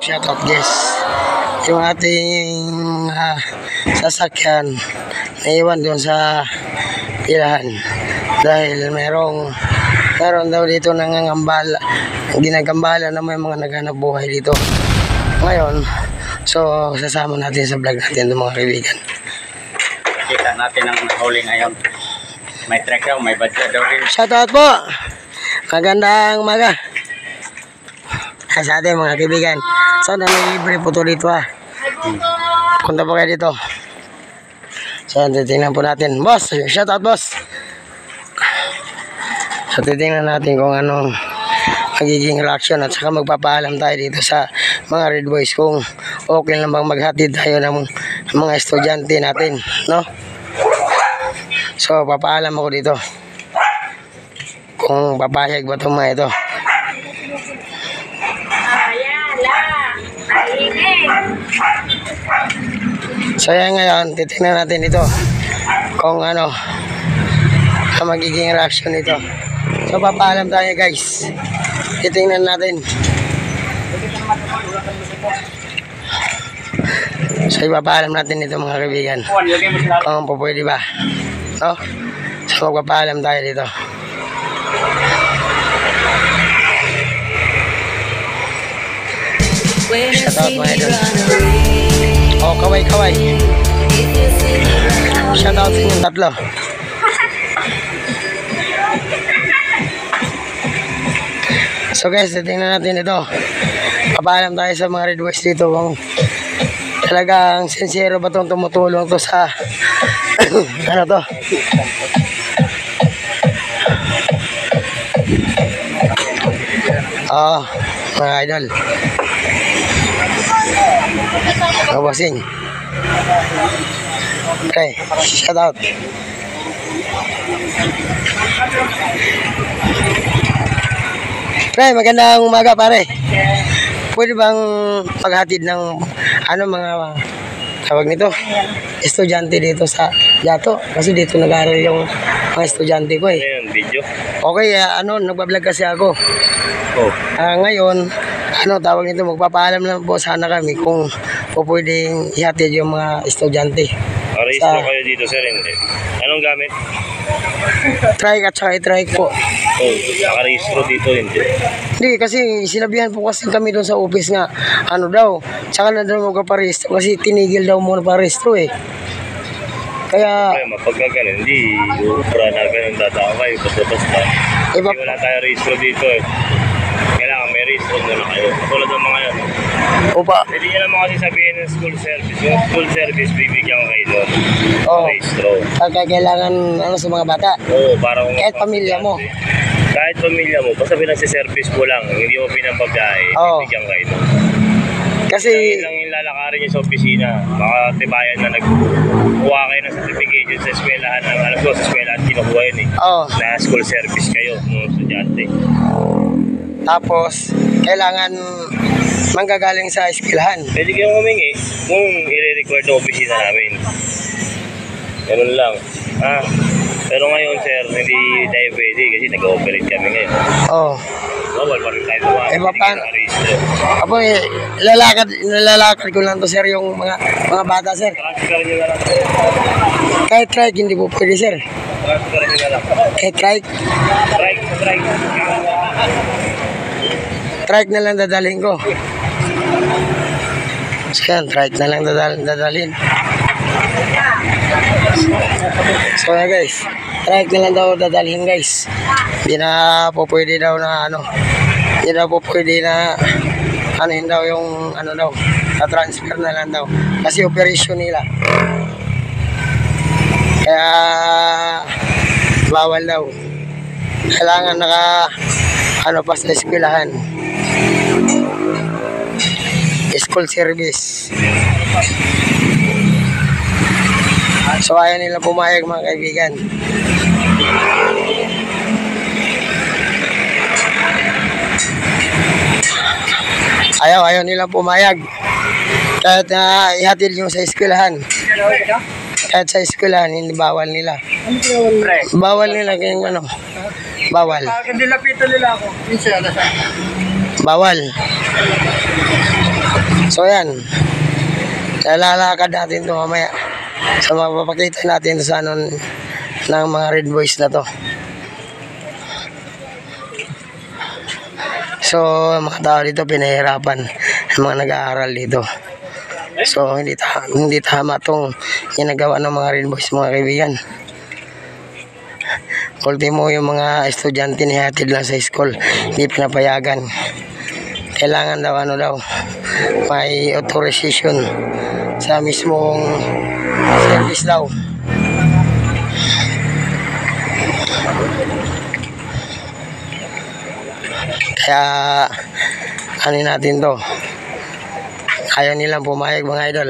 Shoutout guys. Yung ating sasakyan naiwan doon sa pilahan dahil meron daw dito nangangambala, ginagambala na may mga naghanap buhay dito ngayon. So sasama natin sa vlog natin mga kaibigan. Kita natin ang huli ngayon. May track daw, may budget daw rin. Shoutout po, magandang umaga sa atin mga kaibigan. Sana may libre po to dito punta po kayo dito. So titingnan po natin boss. Shoutout boss. So titingnan natin kung anong magiging reaction at saka magpapaalam tayo dito sa mga Red Boys kung okay lang bang maghatid tayo ng mga estudyante natin, no? So papaalam ako dito kung papayag ba itong mga ito. So yan ngayon, titingnan natin ito kung ano ang magiging reaction nito. So papaalam tayo guys. Titingnan natin. So ipapaalam natin ito mga kaibigan kung pwede ba, no? So magpapaalam tayo dito. Shoutout mga idol. Oh, kaway. Shoutout sa inyong tatlo. So guys, tingnan natin ito. Papaalam tayo sa mga Red Boys dito kung talagang sincero ba itong tumutulong to sa ano to. Mga idol. Mga bossing. Okay, shout out. Pre, magandang umaga pare. Pwede bang paghatid ng mga tawag nito, estudyante dito sa Yato? Kasi dito nag-aaral yung mga estudyante ko Video. Okay, nagbablog kasi ako. Ngayon, tawag nito, magpapaalam lang po sana kami kung pwedeng ihatid yung mga estudyante. Arehistro kayo dito sir, hindi? Anong gamit? Trike at saka i-trike po. Nakarehistro dito, hindi? Hindi, kasi sinabihan po kasi kami doon sa office nga, tsaka na daw magpaparehistro kasi tinigil daw muna parehistro Kaya... Pagka ganun, hindi upra na ganun tatao kayo, basta-basta. Hindi wala tayo rehistro dito Kailangan may rehistro muna kayo. Katulad ng mga yan. Opa. Hindi nyo naman kasi sabihin ng school service. Yung school service, bibigyan ko kayo doon. Rehistro. Kailangan sa mga bata? Para kung... Kahit pamilya mo? Kahit pamilya mo, basta pinagsiservice mo lang, hindi mo pinampagkain, bibigyan kayo doon. Kasi... lang yung lalakarin nyo sa opisina, makatibayan na nagkuha kayo ng certification sa eskwelahan, sa eskwelahan kinukuha yun na school service kayo, mga estudyante. Tapos, kailangan manggagaling sa eskwelahan. Pwede kayong humingi kung i-record ng opisina namin. Ganun lang. Pero ngayon sir, hindi tayo pwede kasi nag-ooperate kami ngayon. Bawal pa rin tayo paano? Apo, nilalakad ko lang to sir yung mga bata sir. Transfer nyo na lang. Kahit trike, hindi po pwede sir. Transfer nyo na lang. Kahit trike? Trike na lang dadalhin ko. So yan, trike na lang dadalhin. So yan guys, trike na lang daw dadalhin guys. Hindi na po pwede daw na hindi na po pwede na yun daw yung na-transfer na lang daw. Kasi operation nila. Kaya bawal daw. Kailangan pa sa eskwelahan. School service. So ayaw nila pumayag mga kaibigan. Ayaw nila pumayag. Kahit ihatid yung sa eskwelahan. Kahit sa eskwelahan, hindi bawal nila. Bawal nila kayong bawal. Nilapitan nila ako. Bawal. So yan, lalakad natin ito mamaya. So mapapakita natin sa ano ng mga Red Boys na to. So mga tao dito pinahirapan ang mga nag-aaral dito. So hindi tama tong ginagawa ng mga Red Boys, mga kaibigan. Ultimo yung mga estudyante ni hatid lang sa school, hindi pinapayagan. Kailangan daw may authorization sa mismong service daw. Kaya ano natin to, ayaw nilang pumayag mga idol.